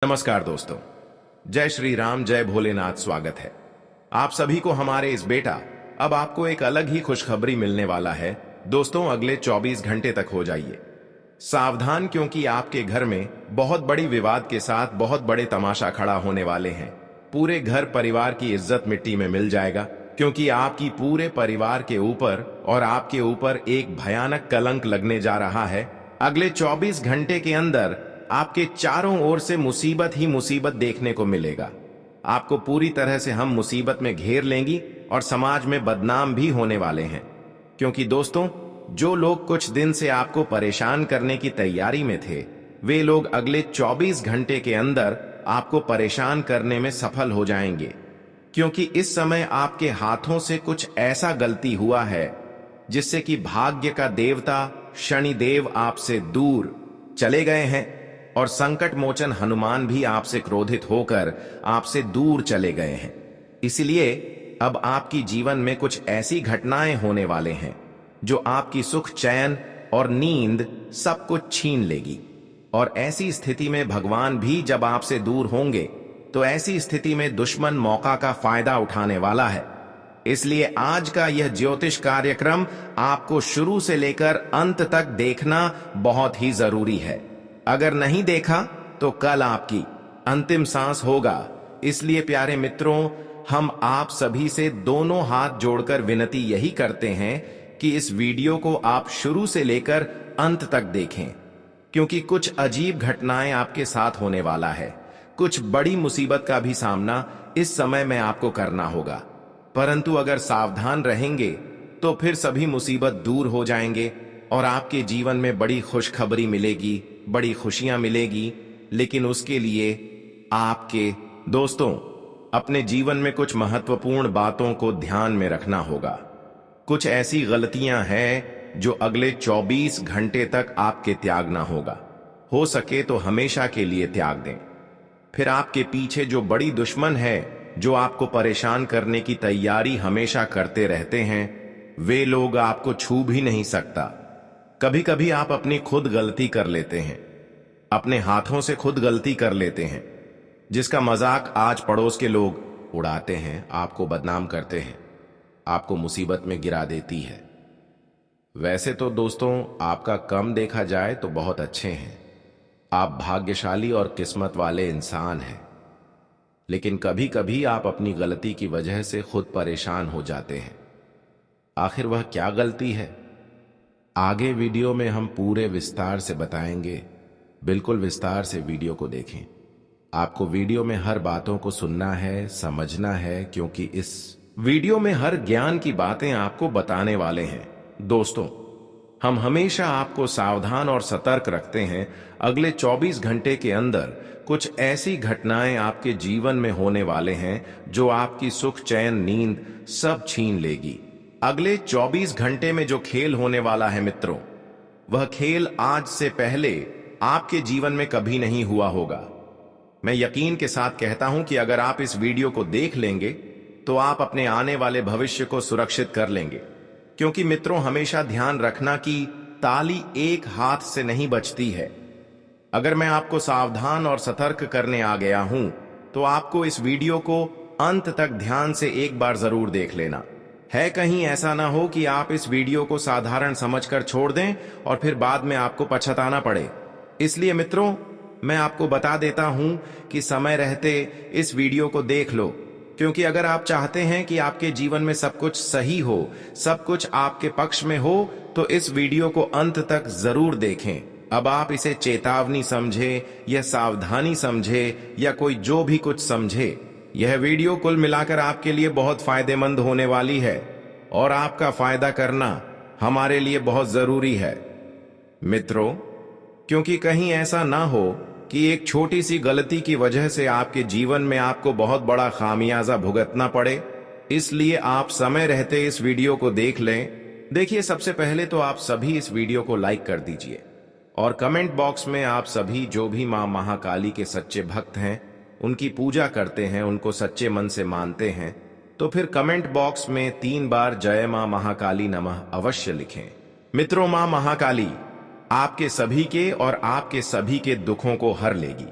नमस्कार दोस्तों। जय श्री राम, जय भोलेनाथ। स्वागत है आप सभी को हमारे इस बेटा। अब आपको एक अलग ही खुशखबरी मिलने वाला है दोस्तों। अगले 24 घंटे तक हो जाइए सावधान, क्योंकि आपके घर में बहुत बड़ी विवाद के साथ बहुत बड़े तमाशा खड़ा होने वाले हैं। पूरे घर परिवार की इज्जत मिट्टी में मिल जाएगा, क्योंकि आपकी पूरे परिवार के ऊपर और आपके ऊपर एक भयानक कलंक लगने जा रहा है। अगले 24 घंटे के अंदर आपके चारों ओर से मुसीबत ही मुसीबत देखने को मिलेगा। आपको पूरी तरह से हम मुसीबत में घेर लेंगी और समाज में बदनाम भी होने वाले हैं, क्योंकि दोस्तों जो लोग कुछ दिन से आपको परेशान करने की तैयारी में थे, वे लोग अगले 24 घंटे के अंदर आपको परेशान करने में सफल हो जाएंगे। क्योंकि इस समय आपके हाथों से कुछ ऐसा गलती हुआ है जिससे कि भाग्य का देवता शनिदेव आपसे दूर चले गए हैं और संकट मोचन हनुमान भी आपसे क्रोधित होकर आपसे दूर चले गए हैं। इसलिए अब आपकी जीवन में कुछ ऐसी घटनाएं होने वाले हैं जो आपकी सुख, चैन और नींद सब कुछ छीन लेगी। और ऐसी स्थिति में भगवान भी जब आपसे दूर होंगे तो ऐसी स्थिति में दुश्मन मौका का फायदा उठाने वाला है। इसलिए आज का यह ज्योतिष कार्यक्रम आपको शुरू से लेकर अंत तक देखना बहुत ही जरूरी है। अगर नहीं देखा तो कल आपकी अंतिम सांस होगा। इसलिए प्यारे मित्रों, हम आप सभी से दोनों हाथ जोड़कर विनती यही करते हैं कि इस वीडियो को आप शुरू से लेकर अंत तक देखें, क्योंकि कुछ अजीब घटनाएं आपके साथ होने वाला है। कुछ बड़ी मुसीबत का भी सामना इस समय में आपको करना होगा, परंतु अगर सावधान रहेंगे तो फिर सभी मुसीबत दूर हो जाएंगे और आपके जीवन में बड़ी खुशखबरी मिलेगी, बड़ी खुशियां मिलेगी। लेकिन उसके लिए आपके दोस्तों अपने जीवन में कुछ महत्वपूर्ण बातों को ध्यान में रखना होगा। कुछ ऐसी गलतियां हैं जो अगले 24 घंटे तक आपके त्यागना होगा। हो सके तो हमेशा के लिए त्याग दें। फिर आपके पीछे जो बड़ी दुश्मन है, जो आपको परेशान करने की तैयारी हमेशा करते रहते हैं, वे लोग आपको छू भी नहीं सकता। कभी कभी आप अपनी खुद गलती कर लेते हैं, अपने हाथों से खुद गलती कर लेते हैं, जिसका मजाक आज पड़ोस के लोग उड़ाते हैं, आपको बदनाम करते हैं, आपको मुसीबत में गिरा देती है। वैसे तो दोस्तों आपका कम देखा जाए तो बहुत अच्छे हैं, आप भाग्यशाली और किस्मत वाले इंसान हैं। लेकिन कभी कभी आप अपनी गलती की वजह से खुद परेशान हो जाते हैं। आखिर वह क्या गलती है, आगे वीडियो में हम पूरे विस्तार से बताएंगे। बिल्कुल विस्तार से वीडियो को देखें। आपको वीडियो में हर बातों को सुनना है, समझना है, क्योंकि इस वीडियो में हर ज्ञान की बातें आपको बताने वाले हैं। दोस्तों हम हमेशा आपको सावधान और सतर्क रखते हैं। अगले 24 घंटे के अंदर कुछ ऐसी घटनाएं आपके जीवन में होने वाले हैं जो आपकी सुख, चैन, नींद सब छीन लेगी। अगले 24 घंटे में जो खेल होने वाला है मित्रों, वह खेल आज से पहले आपके जीवन में कभी नहीं हुआ होगा। मैं यकीन के साथ कहता हूं कि अगर आप इस वीडियो को देख लेंगे तो आप अपने आने वाले भविष्य को सुरक्षित कर लेंगे। क्योंकि मित्रों हमेशा ध्यान रखना कि ताली एक हाथ से नहीं बजती है। अगर मैं आपको सावधान और सतर्क करने आ गया हूं तो आपको इस वीडियो को अंत तक ध्यान से एक बार जरूर देख लेना है। कहीं ऐसा ना हो कि आप इस वीडियो को साधारण समझकर छोड़ दें और फिर बाद में आपको पछताना पड़े। इसलिए मित्रों मैं आपको बता देता हूं कि समय रहते इस वीडियो को देख लो, क्योंकि अगर आप चाहते हैं कि आपके जीवन में सब कुछ सही हो, सब कुछ आपके पक्ष में हो, तो इस वीडियो को अंत तक जरूर देखें। अब आप इसे चेतावनी समझे या सावधानी समझे या कोई जो भी कुछ समझे, यह वीडियो कुल मिलाकर आपके लिए बहुत फायदेमंद होने वाली है और आपका फायदा करना हमारे लिए बहुत जरूरी है मित्रों। क्योंकि कहीं ऐसा ना हो कि एक छोटी सी गलती की वजह से आपके जीवन में आपको बहुत बड़ा खामियाजा भुगतना पड़े। इसलिए आप समय रहते इस वीडियो को देख लें। देखिए, सबसे पहले तो आप सभी इस वीडियो को लाइक कर दीजिए और कमेंट बॉक्स में आप सभी जो भी मां महाकाली के सच्चे भक्त हैं, उनकी पूजा करते हैं, उनको सच्चे मन से मानते हैं, तो फिर कमेंट बॉक्स में 3 बार जय मां महाकाली नमः अवश्य लिखें। मित्रों, मां महाकाली आपके सभी के और आपके सभी के दुखों को हर लेगी।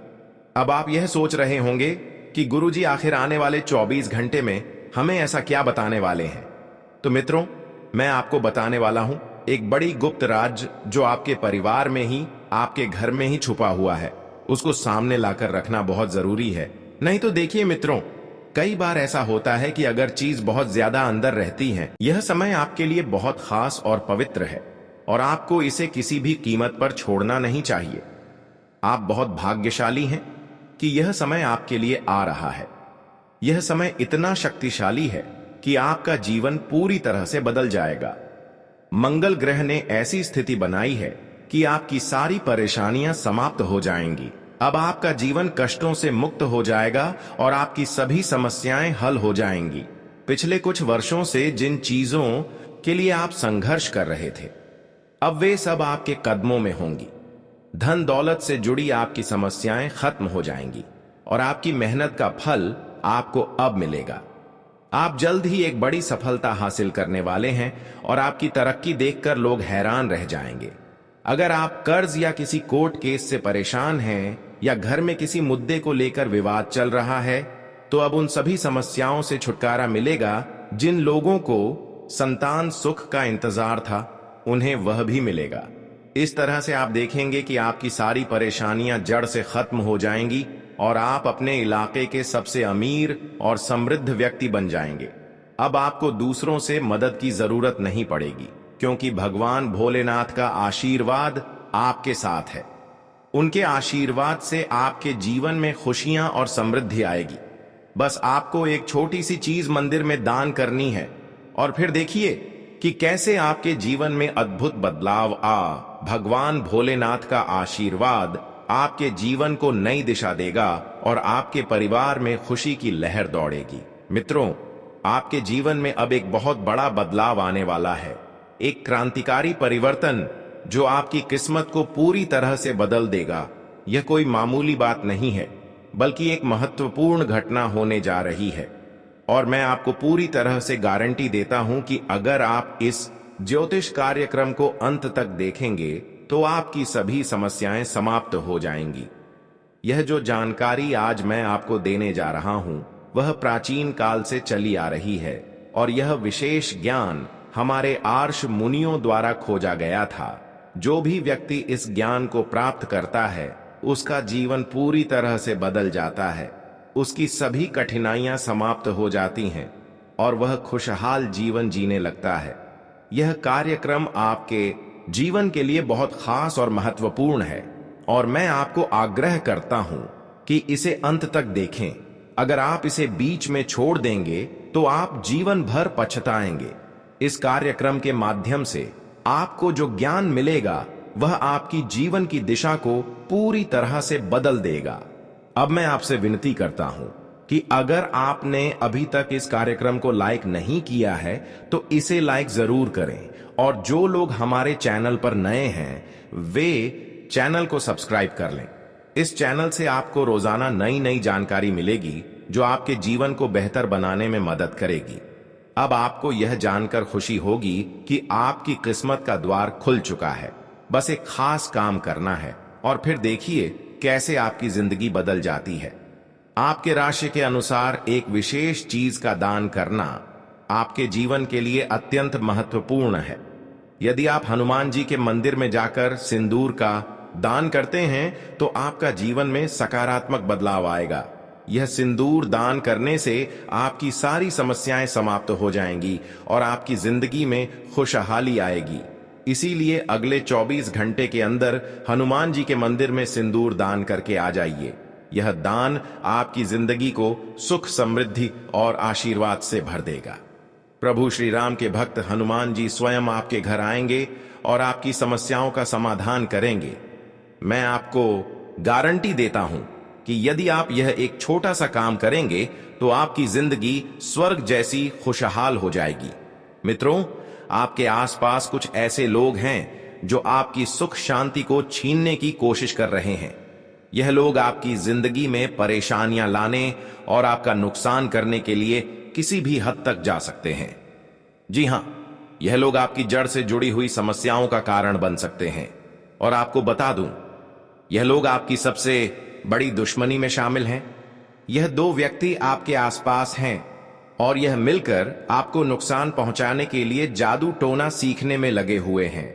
अब आप यह सोच रहे होंगे कि गुरुजी आखिर आने वाले 24 घंटे में हमें ऐसा क्या बताने वाले हैं। तो मित्रों, मैं आपको बताने वाला हूं एक बड़ी गुप्त राज जो आपके परिवार में ही, आपके घर में ही छुपा हुआ है। उसको सामने लाकर रखना बहुत जरूरी है। नहीं तो देखिए मित्रों, कई बार ऐसा होता है कि अगर चीज बहुत ज्यादा अंदर रहती है, यह समय आपके लिए बहुत खास और पवित्र है और आपको इसे किसी भी कीमत पर छोड़ना नहीं चाहिए। आप बहुत भाग्यशाली हैं कि यह समय आपके लिए आ रहा है। यह समय इतना शक्तिशाली है कि आपका जीवन पूरी तरह से बदल जाएगा। मंगल ग्रह ने ऐसी स्थिति बनाई है कि आपकी सारी परेशानियां समाप्त हो जाएंगी। अब आपका जीवन कष्टों से मुक्त हो जाएगा और आपकी सभी समस्याएं हल हो जाएंगी। पिछले कुछ वर्षों से जिन चीजों के लिए आप संघर्ष कर रहे थे, अब वे सब आपके कदमों में होंगी। धन दौलत से जुड़ी आपकी समस्याएं खत्म हो जाएंगी और आपकी मेहनत का फल आपको अब मिलेगा। आप जल्द ही एक बड़ी सफलता हासिल करने वाले हैं और आपकी तरक्की देखकर लोग हैरान रह जाएंगे। अगर आप कर्ज या किसी कोर्ट केस से परेशान हैं या घर में किसी मुद्दे को लेकर विवाद चल रहा है, तो अब उन सभी समस्याओं से छुटकारा मिलेगा। जिन लोगों को संतान सुख का इंतजार था, उन्हें वह भी मिलेगा। इस तरह से आप देखेंगे कि आपकी सारी परेशानियां जड़ से खत्म हो जाएंगी और आप अपने इलाके के सबसे अमीर और समृद्ध व्यक्ति बन जाएंगे। अब आपको दूसरों से मदद की जरूरत नहीं पड़ेगी, क्योंकि भगवान भोलेनाथ का आशीर्वाद आपके साथ है। उनके आशीर्वाद से आपके जीवन में खुशियां और समृद्धि आएगी। बस आपको एक छोटी सी चीज मंदिर में दान करनी है और फिर देखिए कि कैसे आपके जीवन में अद्भुत बदलाव भगवान भोलेनाथ का आशीर्वाद आपके जीवन को नई दिशा देगा और आपके परिवार में खुशी की लहर दौड़ेगी। मित्रों, आपके जीवन में अब एक बहुत बड़ा बदलाव आने वाला है, एक क्रांतिकारी परिवर्तन जो आपकी किस्मत को पूरी तरह से बदल देगा। यह कोई मामूली बात नहीं है, बल्कि एक महत्वपूर्ण घटना होने जा रही है और मैं आपको पूरी तरह से गारंटी देता हूं कि अगर आप इस ज्योतिष कार्यक्रम को अंत तक देखेंगे तो आपकी सभी समस्याएं समाप्त हो जाएंगी। यह जो जानकारी आज मैं आपको देने जा रहा हूं, वह प्राचीन काल से चली आ रही है और यह विशेष ज्ञान हमारे आर्ष मुनियों द्वारा खोजा गया था। जो भी व्यक्ति इस ज्ञान को प्राप्त करता है, उसका जीवन पूरी तरह से बदल जाता है। उसकी सभी कठिनाइयां समाप्त हो जाती हैं और वह खुशहाल जीवन जीने लगता है। यह कार्यक्रम आपके जीवन के लिए बहुत खास और महत्वपूर्ण है और मैं आपको आग्रह करता हूं कि इसे अंत तक देखें। अगर आप इसे बीच में छोड़ देंगे तो आप जीवन भर पछताएंगे। इस कार्यक्रम के माध्यम से आपको जो ज्ञान मिलेगा, वह आपकी जीवन की दिशा को पूरी तरह से बदल देगा। अब मैं आपसे विनती करता हूं कि अगर आपने अभी तक इस कार्यक्रम को लाइक नहीं किया है तो इसे लाइक जरूर करें और जो लोग हमारे चैनल पर नए हैं, वे चैनल को सब्सक्राइब कर लें। इस चैनल से आपको रोजाना नई नई जानकारी मिलेगी जो आपके जीवन को बेहतर बनाने में मदद करेगी। अब आपको यह जानकर खुशी होगी कि आपकी किस्मत का द्वार खुल चुका है। बस एक खास काम करना है और फिर देखिए कैसे आपकी जिंदगी बदल जाती है। आपके राशि के अनुसार एक विशेष चीज का दान करना आपके जीवन के लिए अत्यंत महत्वपूर्ण है। यदि आप हनुमान जी के मंदिर में जाकर सिंदूर का दान करते हैं तो आपका जीवन में सकारात्मक बदलाव आएगा। यह सिंदूर दान करने से आपकी सारी समस्याएं समाप्त हो जाएंगी और आपकी जिंदगी में खुशहाली आएगी। इसीलिए अगले 24 घंटे के अंदर हनुमान जी के मंदिर में सिंदूर दान करके आ जाइए। यह दान आपकी जिंदगी को सुख, समृद्धि और आशीर्वाद से भर देगा। प्रभु श्री राम के भक्त हनुमान जी स्वयं आपके घर आएंगे और आपकी समस्याओं का समाधान करेंगे। मैं आपको गारंटी देता हूं कि यदि आप यह एक छोटा सा काम करेंगे तो आपकी जिंदगी स्वर्ग जैसी खुशहाल हो जाएगी। मित्रों, आपके आसपास कुछ ऐसे लोग हैं जो आपकी सुख शांति को छीनने की कोशिश कर रहे हैं। यह लोग आपकी जिंदगी में परेशानियां लाने और आपका नुकसान करने के लिए किसी भी हद तक जा सकते हैं। जी हां, यह लोग आपकी जड़ से जुड़ी हुई समस्याओं का कारण बन सकते हैं। और आपको बता दूं, यह लोग आपकी सबसे बड़ी दुश्मनी में शामिल हैं। यह दो व्यक्ति आपके आसपास हैं और यह मिलकर आपको नुकसान पहुंचाने के लिए जादू टोना सीखने में लगे हुए हैं।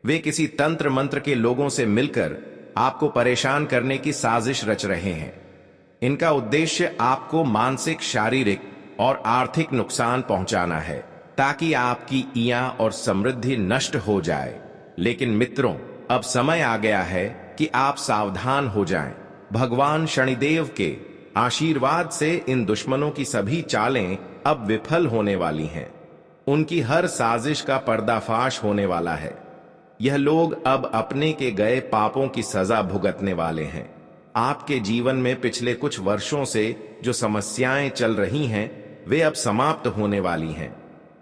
वे किसी तंत्र मंत्र के लोगों से मिलकर आपको परेशान करने की साजिश रच रहे हैं। इनका उद्देश्य आपको मानसिक, शारीरिक और आर्थिक नुकसान पहुंचाना है ताकि आपकी इया और समृद्धि नष्ट हो जाए। लेकिन मित्रों, अब समय आ गया है कि आप सावधान हो जाएं। भगवान शनिदेव के आशीर्वाद से इन दुश्मनों की सभी चालें अब विफल होने वाली हैं। उनकी हर साजिश का पर्दाफाश होने वाला है। यह लोग अब अपने के गए पापों की सजा भुगतने वाले हैं। आपके जीवन में पिछले कुछ वर्षों से जो समस्याएं चल रही हैं, वे अब समाप्त होने वाली हैं।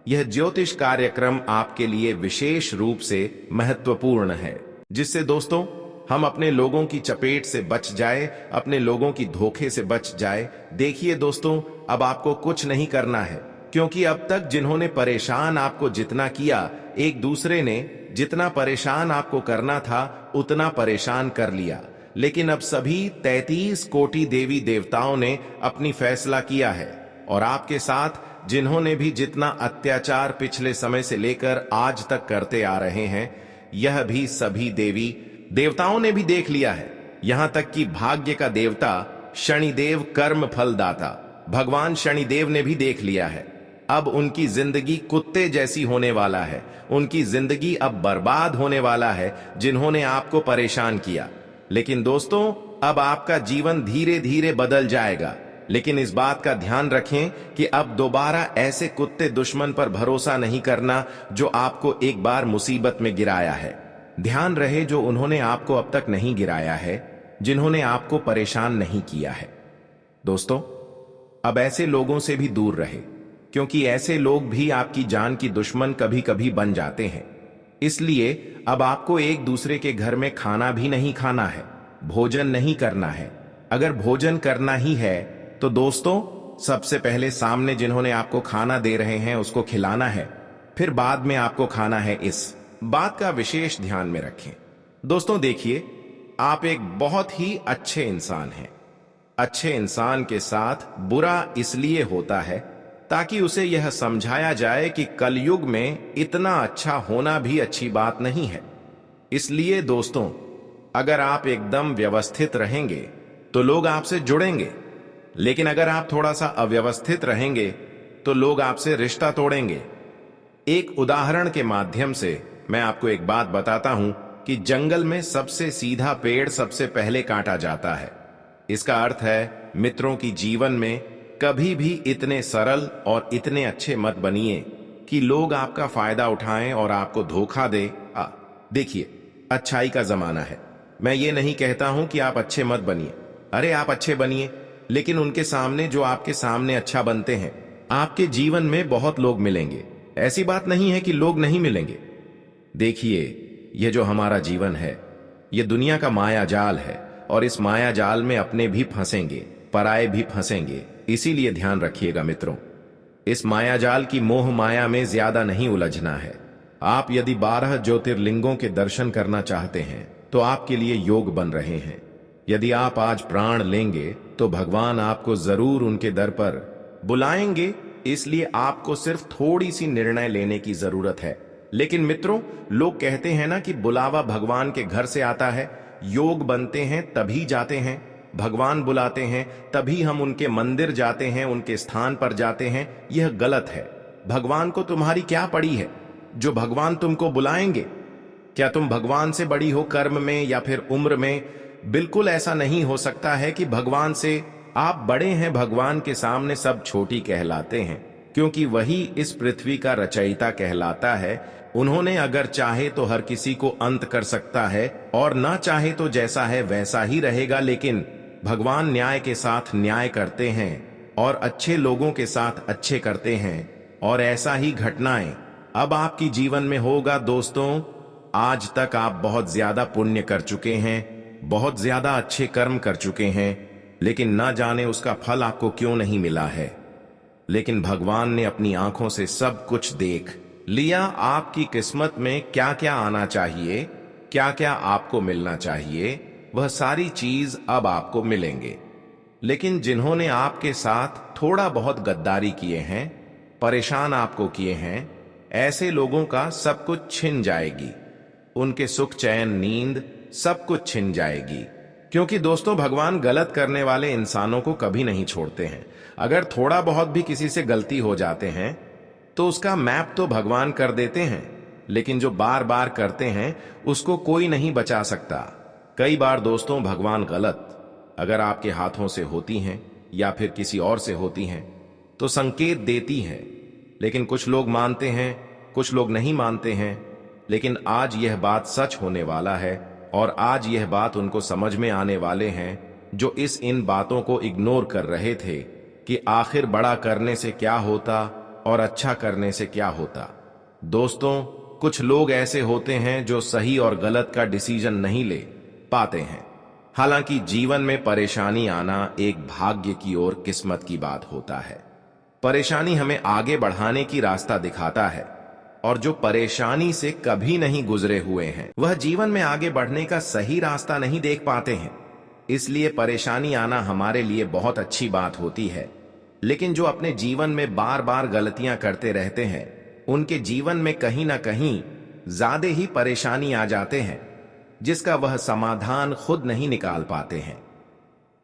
यह ज्योतिष कार्यक्रम आपके लिए विशेष रूप से महत्वपूर्ण है, जिससे दोस्तों हम अपने लोगों की चपेट से बच जाए, अपने लोगों की धोखे से बच जाए। देखिए दोस्तों, अब आपको कुछ नहीं करना है, क्योंकि अब तक जिन्होंने परेशान आपको जितना किया, एक दूसरे ने जितना परेशान आपको करना था उतना परेशान कर लिया। लेकिन अब सभी 33 कोटि देवी देवताओं ने अपनी फैसला किया है और आपके साथ जिन्होंने भी जितना अत्याचार पिछले समय से लेकर आज तक करते आ रहे हैं, यह भी सभी देवी देवताओं ने भी देख लिया है। यहां तक कि भाग्य का देवता शनिदेव, कर्म फलदाता भगवान शनिदेव ने भी देख लिया है। अब उनकी जिंदगी कुत्ते जैसी होने वाला है। उनकी जिंदगी अब बर्बाद होने वाला है, जिन्होंने आपको परेशान किया। लेकिन दोस्तों, अब आपका जीवन धीरे धीरे बदल जाएगा। लेकिन इस बात का ध्यान रखें कि अब दोबारा ऐसे कुत्ते दुश्मन पर भरोसा नहीं करना जो आपको एक बार मुसीबत में गिराया है। ध्यान रहे, जो उन्होंने आपको अब तक नहीं गिराया है, जिन्होंने आपको परेशान नहीं किया है। दोस्तों, अब ऐसे लोगों से भी दूर रहे, क्योंकि ऐसे लोग भी आपकी जान की दुश्मन कभी कभी बन जाते हैं। इसलिए अब आपको एक दूसरे के घर में खाना भी नहीं खाना है, भोजन नहीं करना है। अगर भोजन करना ही है तो दोस्तों, सबसे पहले सामने जिन्होंने आपको खाना दे रहे हैं उसको खिलाना है, फिर बाद में आपको खाना है। इस बात का विशेष ध्यान में रखें। दोस्तों देखिए, आप एक बहुत ही अच्छे इंसान हैं। अच्छे इंसान के साथ बुरा इसलिए होता है ताकि उसे यह समझाया जाए कि कलयुग में इतना अच्छा होना भी अच्छी बात नहीं है। इसलिए दोस्तों, अगर आप एकदम व्यवस्थित रहेंगे तो लोग आपसे जुड़ेंगे, लेकिन अगर आप थोड़ा सा अव्यवस्थित रहेंगे तो लोग आपसे रिश्ता तोड़ेंगे। एक उदाहरण के माध्यम से मैं आपको एक बात बताता हूं कि जंगल में सबसे सीधा पेड़ सबसे पहले काटा जाता है। इसका अर्थ है मित्रों की जीवन में कभी भी इतने सरल और इतने अच्छे मत बनिए कि लोग आपका फायदा उठाएं और आपको धोखा दे। देखिए, अच्छाई का जमाना है। मैं ये नहीं कहता हूं कि आप अच्छे मत बनिए। अरे आप अच्छे बनिए, लेकिन उनके सामने जो आपके सामने अच्छा बनते हैं, आपके जीवन में बहुत लोग मिलेंगे। ऐसी बात नहीं है कि लोग नहीं मिलेंगे। देखिए, ये जो हमारा जीवन है, ये दुनिया का माया जाल है और इस माया जाल में अपने भी फंसेंगे, पराये भी फंसेंगे। इसीलिए ध्यान रखिएगा मित्रों, इस माया जाल की मोह माया में ज्यादा नहीं उलझना है। आप यदि 12 ज्योतिर्लिंगों के दर्शन करना चाहते हैं तो आपके लिए योग बन रहे हैं। यदि आप आज प्राण लेंगे तो भगवान आपको जरूर उनके दर पर बुलाएंगे। इसलिए आपको सिर्फ थोड़ी सी निर्णय लेने की जरूरत है। लेकिन मित्रों, लोग कहते हैं ना कि बुलावा भगवान के घर से आता है। योग बनते हैं तभी जाते हैं, भगवान बुलाते हैं तभी हम उनके मंदिर जाते हैं, उनके स्थान पर जाते हैं। यह गलत है। भगवान को तुम्हारी क्या पड़ी है जो भगवान तुमको बुलाएंगे? क्या तुम भगवान से बड़ी हो कर्म में या फिर उम्र में? बिल्कुल ऐसा नहीं हो सकता है कि भगवान से आप बड़े हैं। भगवान के सामने सब छोटी कहलाते हैं, क्योंकि वही इस पृथ्वी का रचयिता कहलाता है। उन्होंने अगर चाहे तो हर किसी को अंत कर सकता है और ना चाहे तो जैसा है वैसा ही रहेगा। लेकिन भगवान न्याय के साथ न्याय करते हैं और अच्छे लोगों के साथ अच्छे करते हैं, और ऐसा ही घटनाएं अब आपकी जीवन में होगा। दोस्तों, आज तक आप बहुत ज्यादा पुण्य कर चुके हैं, बहुत ज्यादा अच्छे कर्म कर चुके हैं, लेकिन ना जाने उसका फल आपको क्यों नहीं मिला है। लेकिन भगवान ने अपनी आंखों से सब कुछ देख लिया। आपकी किस्मत में क्या क्या आना चाहिए, क्या क्या आपको मिलना चाहिए, वह सारी चीज अब आपको मिलेंगे। लेकिन जिन्होंने आपके साथ थोड़ा बहुत गद्दारी किए हैं, परेशान आपको किए हैं, ऐसे लोगों का सब कुछ छिन जाएगी। उनके सुख, चैन, नींद सब कुछ छिन जाएगी। क्योंकि दोस्तों, भगवान गलत करने वाले इंसानों को कभी नहीं छोड़ते हैं। अगर थोड़ा बहुत भी किसी से गलती हो जाते हैं तो उसका मैप तो भगवान कर देते हैं, लेकिन जो बार बार करते हैं उसको कोई नहीं बचा सकता। कई बार दोस्तों, भगवान गलत अगर आपके हाथों से होती हैं या फिर किसी और से होती हैं तो संकेत देती है। लेकिन कुछ लोग मानते हैं, कुछ लोग नहीं मानते हैं। लेकिन आज यह बात सच होने वाला है, और आज यह बात उनको समझ में आने वाले हैं जो इन बातों को इग्नोर कर रहे थे कि आखिर बड़ा करने से क्या होता और अच्छा करने से क्या होता। दोस्तों, कुछ लोग ऐसे होते हैं जो सही और गलत का डिसीजन नहीं ले पाते हैं। हालांकि जीवन में परेशानी आना एक भाग्य की और किस्मत की बात होता है। परेशानी हमें आगे बढ़ाने की रास्ता दिखाता है, और जो परेशानी से कभी नहीं गुजरे हुए हैं वह जीवन में आगे बढ़ने का सही रास्ता नहीं देख पाते हैं। इसलिए परेशानी आना हमारे लिए बहुत अच्छी बात होती है। लेकिन जो अपने जीवन में बार बार गलतियां करते रहते हैं, उनके जीवन में कहीं ना कहीं ज्यादा ही परेशानी आ जाते हैं, जिसका वह समाधान खुद नहीं निकाल पाते हैं।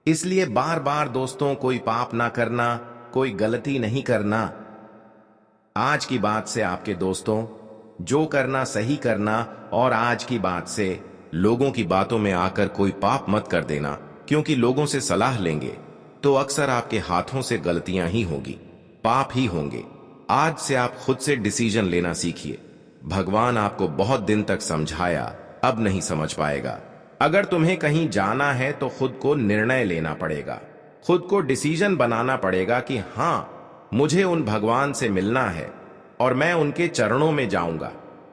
इसलिए बार बार दोस्तों, कोई पाप ना करना, कोई गलती नहीं करना। आज की बात से आपके दोस्तों, जो करना सही करना, और आज की बात से लोगों की बातों में आकर कोई पाप मत कर देना, क्योंकि लोगों से सलाह लेंगे तो अक्सर आपके हाथों से गलतियां ही होगी, पाप ही होंगे। आज से आप खुद से डिसीजन लेना सीखिए। भगवान आपको बहुत दिन तक समझाया, अब नहीं समझ पाएगा। अगर तुम्हें कहीं जाना है तो खुद को निर्णय लेना पड़ेगा, खुद को डिसीजन बनाना पड़ेगा कि हां, मुझे उन भगवान से मिलना है और मैं उनके चरणों में जाऊंगा।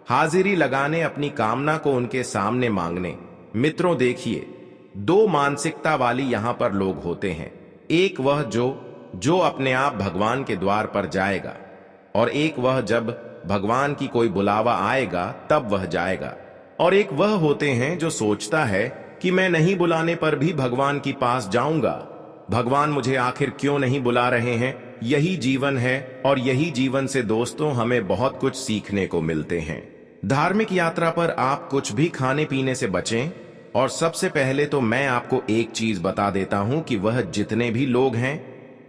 हाजिरी लगाने, अपनी कामना को उनके सामने मांगने। मित्रों देखिए, दो मानसिकता वाली यहां पर लोग होते हैं। एक वह जो अपने आप भगवान के द्वार पर जाएगा, और एक वह जब भगवान की कोई बुलावा आएगा तब वह जाएगा। और एक वह होते हैं जो सोचता है कि मैं नहीं बुलाने पर भी भगवान के पास जाऊंगा। भगवान मुझे आखिर क्यों नहीं बुला रहे हैं? यही जीवन है, और यही जीवन से दोस्तों हमें बहुत कुछ सीखने को मिलते हैं। धार्मिक यात्रा पर आप कुछ भी खाने पीने से बचें। और सबसे पहले तो मैं आपको एक चीज बता देता हूं कि वह जितने भी लोग हैं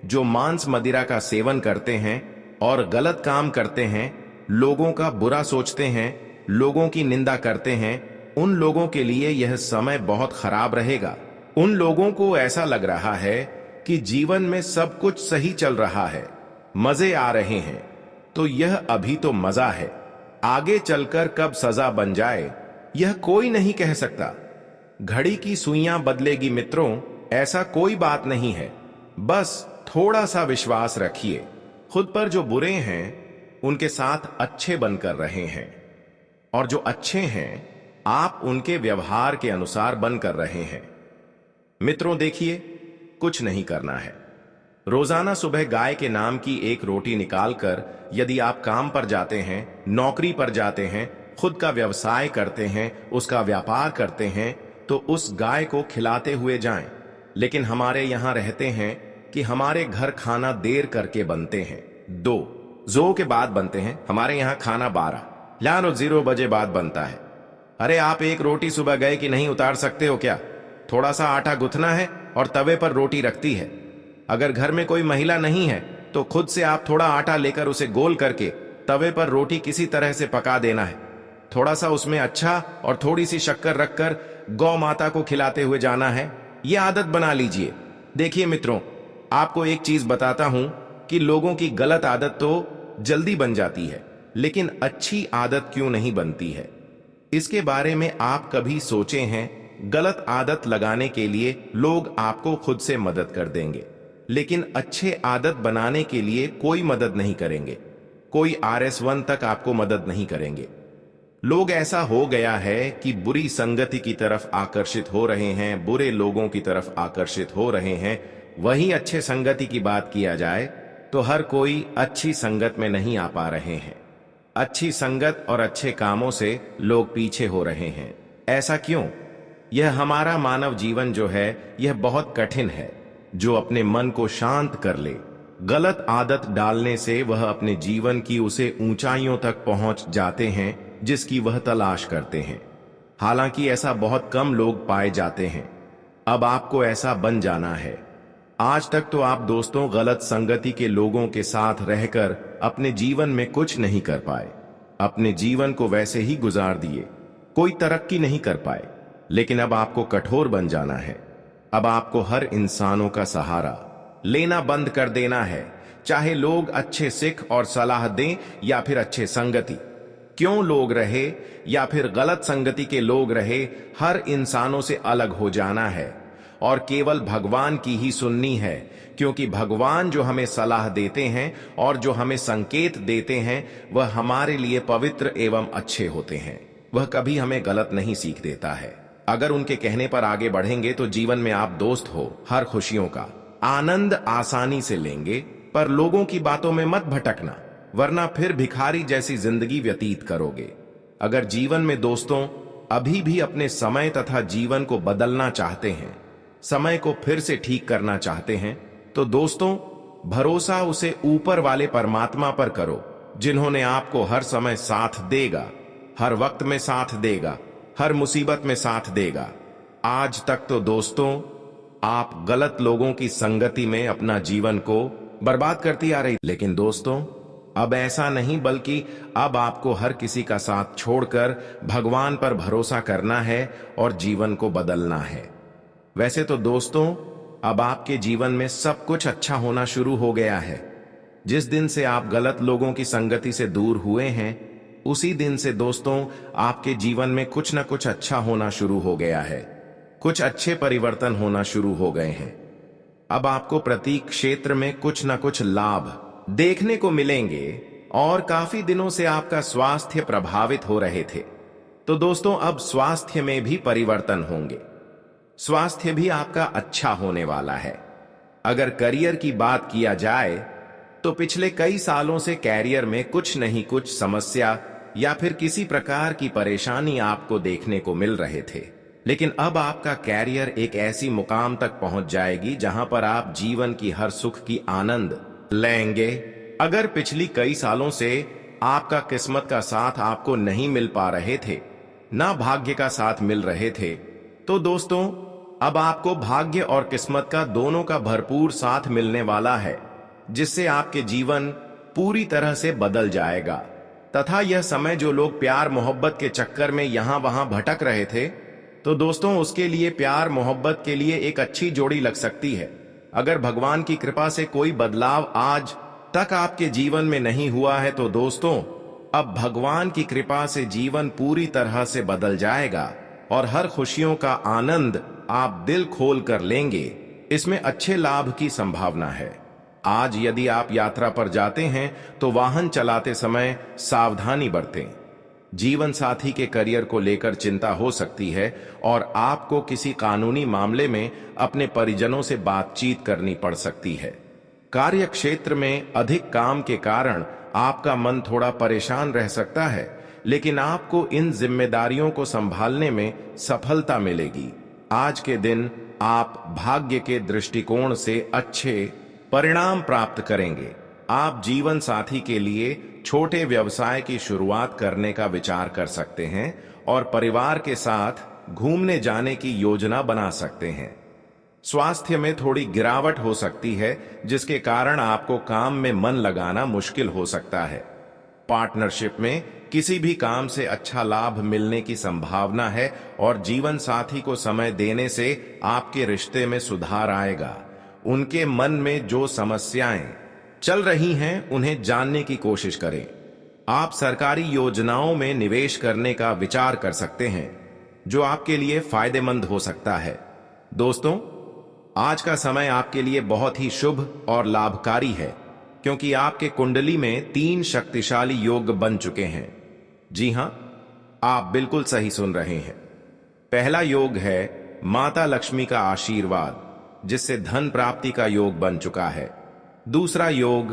जो मांस मदिरा का सेवन करते हैं और गलत काम करते हैं, लोगों का बुरा सोचते हैं, लोगों की निंदा करते हैं, उन लोगों के लिए यह समय बहुत खराब रहेगा। उन लोगों को ऐसा लग रहा है कि जीवन में सब कुछ सही चल रहा है, मजे आ रहे हैं, तो यह अभी तो मजा है। आगे चलकर कब सजा बन जाए यह कोई नहीं कह सकता। घड़ी की सुइयां बदलेगी मित्रों, ऐसा कोई बात नहीं है। बस थोड़ा सा विश्वास रखिए। खुद पर जो बुरे हैं उनके साथ अच्छे बनकर रहे हैं, और जो अच्छे हैं आप उनके व्यवहार के अनुसार बनकर रहे हैं। मित्रों देखिए, कुछ नहीं करना है। रोजाना सुबह गाय के नाम की एक रोटी निकालकर यदि आप काम पर जाते हैं, नौकरी पर जाते हैं, खुद का व्यवसाय करते हैं, उसका व्यापार करते हैं, तो उस गाय को खिलाते हुए जाएं। लेकिन हमारे यहां रहते हैं कि हमारे घर खाना देर करके बनते हैं, 2 के बाद बनते हैं। हमारे यहां खाना 12 बजे बाद बनता है। अरे आप एक रोटी सुबह गए कि नहीं उतार सकते हो क्या? थोड़ा सा आटा गुथना है और तवे पर रोटी रखती है। अगर घर में कोई महिला नहीं है तो खुद से आप थोड़ा आटा लेकर उसे गोल करके तवे पर रोटी किसी तरह से पका देना है। थोड़ा सा उसमें अच्छा और थोड़ी सी शक्कर रखकर गौ माता को खिलाते हुए जाना है। यह आदत बना लीजिए। देखिए मित्रों, आपको एक चीज बताता हूं कि लोगों की गलत आदत तो जल्दी बन जाती है, लेकिन अच्छी आदत क्यों नहीं बनती है, इसके बारे में आप कभी सोचे हैं? गलत आदत लगाने के लिए लोग आपको खुद से मदद कर देंगे, लेकिन अच्छे आदत बनाने के लिए कोई मदद नहीं करेंगे। कोई RS1 तक आपको मदद नहीं करेंगे। लोग ऐसा हो गया है कि बुरी संगति की तरफ आकर्षित हो रहे हैं, बुरे लोगों की तरफ आकर्षित हो रहे हैं। वहीं अच्छे संगति की बात किया जाए तो हर कोई अच्छी संगत में नहीं आ पा रहे हैं। अच्छी संगत और अच्छे कामों से लोग पीछे हो रहे हैं। ऐसा क्यों? यह हमारा मानव जीवन जो है यह बहुत कठिन है। जो अपने मन को शांत कर ले, गलत आदत डालने से वह अपने जीवन की उसे ऊंचाइयों तक पहुंच जाते हैं जिसकी वह तलाश करते हैं। हालांकि ऐसा बहुत कम लोग पाए जाते हैं। अब आपको ऐसा बन जाना है। आज तक तो आप दोस्तों गलत संगति के लोगों के साथ रहकर अपने जीवन में कुछ नहीं कर पाए, अपने जीवन को वैसे ही गुजार दिए, कोई तरक्की नहीं कर पाए। लेकिन अब आपको कठोर बन जाना है। अब आपको हर इंसानों का सहारा लेना बंद कर देना है, चाहे लोग अच्छे सिख और सलाह दें या फिर अच्छे संगति क्यों लोग रहे या फिर गलत संगति के लोग रहे, हर इंसानों से अलग हो जाना है और केवल भगवान की ही सुननी है। क्योंकि भगवान जो हमें सलाह देते हैं और जो हमें संकेत देते हैं वह हमारे लिए पवित्र एवं अच्छे होते हैं। वह कभी हमें गलत नहीं सीख देता है। अगर उनके कहने पर आगे बढ़ेंगे तो जीवन में आप दोस्त हो, हर खुशियों का आनंद आसानी से लेंगे। पर लोगों की बातों में मत भटकना, वरना फिर भिखारी जैसी जिंदगी व्यतीत करोगे। अगर जीवन में दोस्तों अभी भी अपने समय तथा जीवन को बदलना चाहते हैं, समय को फिर से ठीक करना चाहते हैं, तो दोस्तों भरोसा उसे ऊपर वाले परमात्मा पर करो, जिन्होंने आपको हर समय साथ देगा, हर वक्त में साथ देगा, हर मुसीबत में साथ देगा। आज तक तो दोस्तों आप गलत लोगों की संगति में अपना जीवन को बर्बाद करती आ रही, लेकिन दोस्तों अब ऐसा नहीं, बल्कि अब आपको हर किसी का साथ छोड़कर भगवान पर भरोसा करना है और जीवन को बदलना है। वैसे तो दोस्तों अब आपके जीवन में सब कुछ अच्छा होना शुरू हो गया है। जिस दिन से आप गलत लोगों की संगति से दूर हुए हैं, उसी दिन से दोस्तों आपके जीवन में कुछ न कुछ अच्छा होना शुरू हो गया है। कुछ अच्छे परिवर्तन होना शुरू हो गए हैं। अब आपको प्रत्येक क्षेत्र में कुछ न कुछ लाभ देखने को मिलेंगे और काफी दिनों से आपका स्वास्थ्य प्रभावित हो रहे थे, तो दोस्तों अब स्वास्थ्य में भी परिवर्तन होंगे। स्वास्थ्य भी आपका अच्छा होने वाला है। अगर करियर की बात किया जाए तो पिछले कई सालों से कैरियर में कुछ नहीं कुछ समस्या या फिर किसी प्रकार की परेशानी आपको देखने को मिल रहे थे, लेकिन अब आपका कैरियर एक ऐसी मुकाम तक पहुंच जाएगी जहां पर आप जीवन की हर सुख की आनंद लेंगे। अगर पिछली कई सालों से आपका किस्मत का साथ आपको नहीं मिल पा रहे थे, ना भाग्य का साथ मिल रहे थे, तो दोस्तों अब आपको भाग्य और किस्मत का दोनों का भरपूर साथ मिलने वाला है, जिससे आपके जीवन पूरी तरह से बदल जाएगा। तथा यह समय जो लोग प्यार मोहब्बत के चक्कर में यहां वहां भटक रहे थे, तो दोस्तों उसके लिए प्यार मोहब्बत के लिए एक अच्छी जोड़ी लग सकती है। अगर भगवान की कृपा से कोई बदलाव आज तक आपके जीवन में नहीं हुआ है, तो दोस्तों अब भगवान की कृपा से जीवन पूरी तरह से बदल जाएगा और हर खुशियों का आनंद आप दिल खोल कर लेंगे। इसमें अच्छे लाभ की संभावना है। आज यदि आप यात्रा पर जाते हैं तो वाहन चलाते समय सावधानी बरतें। जीवन साथी के करियर को लेकर चिंता हो सकती है और आपको किसी कानूनी मामले में अपने परिजनों से बातचीत करनी पड़ सकती है। कार्य क्षेत्र में अधिक काम के कारण आपका मन थोड़ा परेशान रह सकता है, लेकिन आपको इन जिम्मेदारियों को संभालने में सफलता मिलेगी। आज के दिन आप भाग्य के दृष्टिकोण से अच्छे परिणाम प्राप्त करेंगे। आप जीवन साथी के लिए छोटे व्यवसाय की शुरुआत करने का विचार कर सकते हैं और परिवार के साथ घूमने जाने की योजना बना सकते हैं। स्वास्थ्य में थोड़ी गिरावट हो सकती है, जिसके कारण आपको काम में मन लगाना मुश्किल हो सकता है। पार्टनरशिप में किसी भी काम से अच्छा लाभ मिलने की संभावना है और जीवन साथी को समय देने से आपके रिश्ते में सुधार आएगा। उनके मन में जो समस्याएं चल रही हैं उन्हें जानने की कोशिश करें। आप सरकारी योजनाओं में निवेश करने का विचार कर सकते हैं, जो आपके लिए फायदेमंद हो सकता है। दोस्तों आज का समय आपके लिए बहुत ही शुभ और लाभकारी है, क्योंकि आपके कुंडली में 3 शक्तिशाली योग बन चुके हैं। जी हां, आप बिल्कुल सही सुन रहे हैं। पहला योग है माता लक्ष्मी का आशीर्वाद, जिससे धन प्राप्ति का योग बन चुका है। दूसरा योग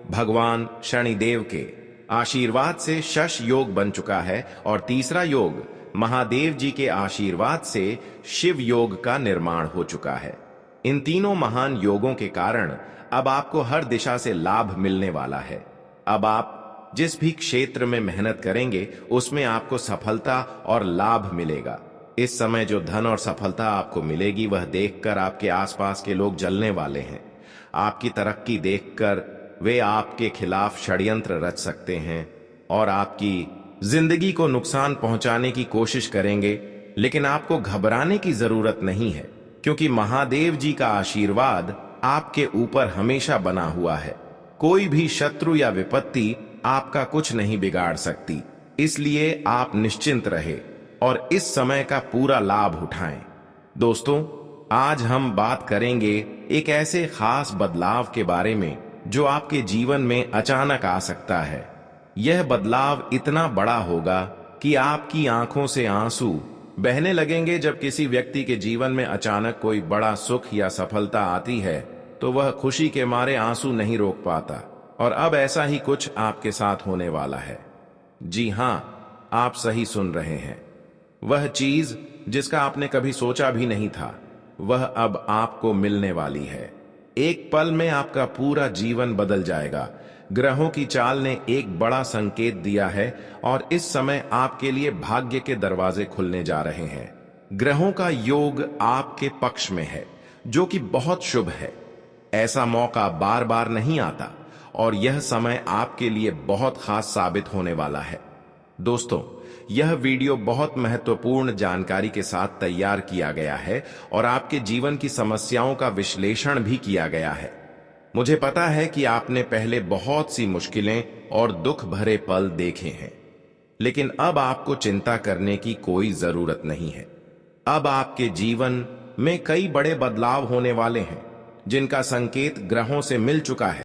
भगवान शनिदेव के आशीर्वाद से शश योग बन चुका है और तीसरा योग महादेव जी के आशीर्वाद से शिव योग का निर्माण हो चुका है। इन तीनों महान योगों के कारण अब आपको हर दिशा से लाभ मिलने वाला है। अब आप जिस भी क्षेत्र में मेहनत करेंगे उसमें आपको सफलता और लाभ मिलेगा। इस समय जो धन और सफलता आपको मिलेगी वह देखकर आपके आसपास के लोग जलने वाले हैं। आपकी तरक्की देखकर वे आपके खिलाफ षड्यंत्र रच सकते हैं और आपकी जिंदगी को नुकसान पहुंचाने की कोशिश करेंगे, लेकिन आपको घबराने की जरूरत नहीं है, क्योंकि महादेव जी का आशीर्वाद आपके ऊपर हमेशा बना हुआ है। कोई भी शत्रु या विपत्ति आपका कुछ नहीं बिगाड़ सकती। इसलिए आप निश्चिंत रहे और इस समय का पूरा लाभ उठाएं। दोस्तों, आज हम बात करेंगे एक ऐसे खास बदलाव के बारे में जो आपके जीवन में अचानक आ सकता है। यह बदलाव इतना बड़ा होगा कि आपकी आंखों से आंसू बहने लगेंगे। जब किसी व्यक्ति के जीवन में अचानक कोई बड़ा सुख या सफलता आती है तो वह खुशी के मारे आंसू नहीं रोक पाता, और अब ऐसा ही कुछ आपके साथ होने वाला है। जी हां, आप सही सुन रहे हैं। वह चीज जिसका आपने कभी सोचा भी नहीं था, वह अब आपको मिलने वाली है। एक पल में आपका पूरा जीवन बदल जाएगा। ग्रहों की चाल ने एक बड़ा संकेत दिया है और इस समय आपके लिए भाग्य के दरवाजे खुलने जा रहे हैं। ग्रहों का योग आपके पक्ष में है, जो कि बहुत शुभ है। ऐसा मौका बार बार नहीं आता और यह समय आपके लिए बहुत खास साबित होने वाला है। दोस्तों, यह वीडियो बहुत महत्वपूर्ण जानकारी के साथ तैयार किया गया है और आपके जीवन की समस्याओं का विश्लेषण भी किया गया है। मुझे पता है कि आपने पहले बहुत सी मुश्किलें और दुख भरे पल देखे हैं, लेकिन अब आपको चिंता करने की कोई जरूरत नहीं है। अब आपके जीवन में कई बड़े बदलाव होने वाले हैं, जिनका संकेत ग्रहों से मिल चुका है।